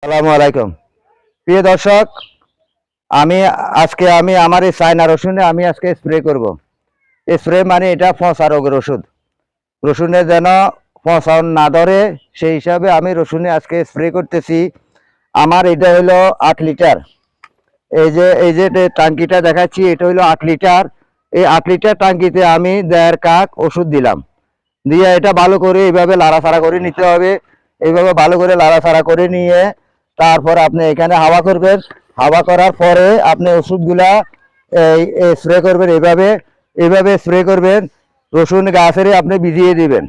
আসসালামু আলাইকুম প্রিয় দর্শক। আমি আমার এই চায়না রসুনে আমি আজকে স্প্রে করব। স্প্রে মানে এটা ফসা রোগের ওষুধ, রসুনে যেন ফসা না ধরে সেই হিসাবে আমি রসুনে আজকে স্প্রে করতেছি। আমার এটা হলো 8 লিটার। এই যে টাঙ্কিটা দেখাচ্ছি, এটা হলো 8 লিটার। এই 8 লিটার টাঙ্কিতে আমি 1.5 কাপ ওষুধ দিলাম। দিয়ে এটা ভালো করে এইভাবে লাড়াচাড়া করে নিতে হবে। এইভাবে ভালো করে লাড়াচাড়া করে নিয়ে তারপর আপনি এখানে হাওয়া করবেন। হাওয়া করার পরে আপনি ওষুধগুলা এই স্প্রে করবেন। এইভাবে এইভাবে স্প্রে করবেন। রসুন গাছেরে আপনি ভিজিয়ে দিবেন।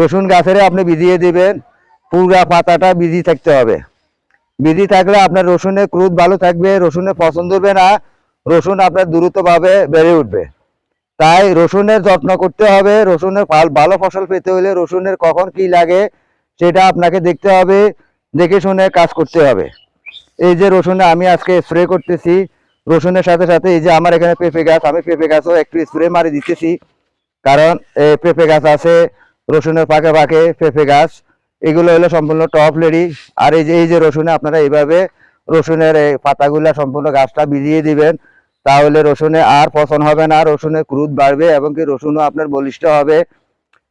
রসুন গাছেরে আপনি ভিজিয়ে দিবেন। পুরা পাতাটা ভিজি থাকতে হবে। ভিজি থাকলে আপনার রসুনের ক্রুদ ভালো থাকবে, রসুনের পছন্দ হবে না, রসুন আপনার দ্রুতভাবে বেড়ে উঠবে। তাই রসুনের যত্ন করতে হবে। রসুনের ভালো ফসল পেতে হলে রসুনের কখন কি লাগে সেটা আপনাকে দেখতে হবে, দেখে শুনে কাজ করতে হবে। এই যে রসুনে আমি আজকে স্প্রে করতেছি, রসুনের সাথে সাথে এই যে আমার এখানে পেঁপে গাছ, আমি পেঁপে গাছও একটু স্প্রে মারি দিতেছি। কারণ পেঁপে গাছ আছে রসুনের ফাঁকে ফাঁকে পেঁপে গাছ, এগুলো হলো সম্পূর্ণ টপ লেডি। আর এই যে রসুনে আপনারা এইভাবে রসুনের এই পাতাগুলা সম্পূর্ণ গাছটা ভিজিয়ে দিবেন। তাহলে রসুনে আর পচন হবে না, রসুনের ক্রুদ বাড়বে এবং কি রসুনও আপনার বলিষ্ঠ হবে।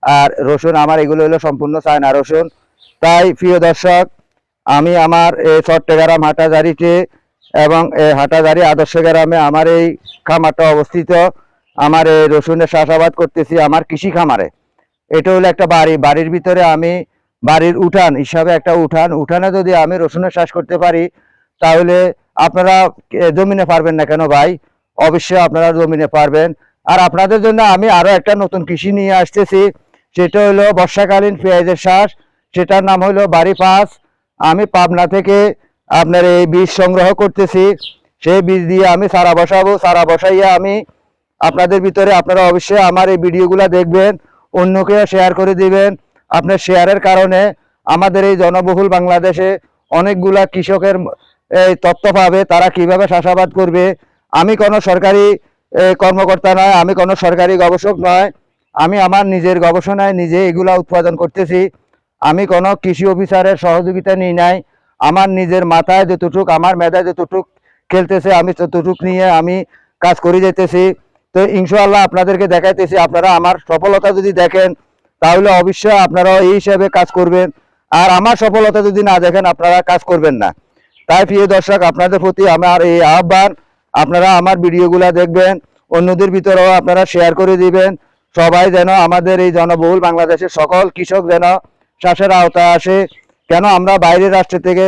আর রসুন আমার এগুলো হলো সম্পূর্ণ চায়না রসুন। তাই প্রিয় দর্শক, আমি আমার এই চট্টগ্রাম হাটাজারিতে এবং হাটাজারি আদর্শ গ্রামে আমার এই খামারটা অবস্থিত। আমার এই রসুনের চাষাবাদ করতেছি আমার কৃষি খামারে। এটা হলো একটা বাড়ি, বাড়ির ভিতরে আমি বাড়ির উঠান হিসাবে একটা উঠানে যদি আমি রসুনের চাষ করতে পারি তাহলে আপনারা জমিনে পারবেন না কেন ভাই? অবশ্যই আপনারা জমিনে পারবেন। আর আপনাদের জন্য আমি আরো একটা নতুন কৃষি নিয়ে আসতেছি, সেটা হলো বর্ষাকালীন পেঁয়াজের চাষ। সেটার নাম হলো বাড়ি 5। আমি পাবনা থেকে আপনার এই বীজ সংগ্রহ করতেছি। সেই বীজ দিয়ে আমি চারা বসাবো। চারা বসাইয়া আমি আপনাদের ভিতরে, আপনারা অবশ্যই আমার এই ভিডিওগুলো দেখবেন, অন্যকেও শেয়ার করে দিবেন। আপনার শেয়ারের কারণে আমাদের এই জনবহুল বাংলাদেশে অনেকগুলা কৃষকের এই তথ্য পাবে তারা কিভাবে চাষাবাদ করবে। আমি কোনো সরকারি কর্মকর্তা নয়, আমি কোনো সরকারি গবেষক নয়, আমি আমার নিজের গবেষণায় নিজে এগুলা উৎপাদন করতেছি। আমি কোনো কৃষি অফিসারের সহযোগিতা নিই নাই। আমার নিজের মাথায় যতটুক, আমার মেধায় যতটুক খেলতেছে আমি ততটুক নিয়ে আমি কাজ করে যেতেছি। তো ইনশাআল্লাহ আপনাদেরকে দেখাইতেছি। আপনারা আমার সফলতা যদি দেখেন তাহলে অবশ্যই আপনারা এই হিসাবে কাজ করবেন। আর আমার সফলতা যদি না দেখেন আপনারা কাজ করবেন না। তাই প্রিয় দর্শক, আপনাদের প্রতি আমার এই আহ্বান, আপনারা আমার ভিডিওগুলো দেখবেন, অন্যদের ভিতরেও আপনারা শেয়ার করে দিবেন। সবাই যেন আমাদের এই জনবহুল বাংলাদেশের সকল কৃষক যেন চাষের আওতায় আসে। কেন আমরা বাইরের রাষ্ট্র থেকে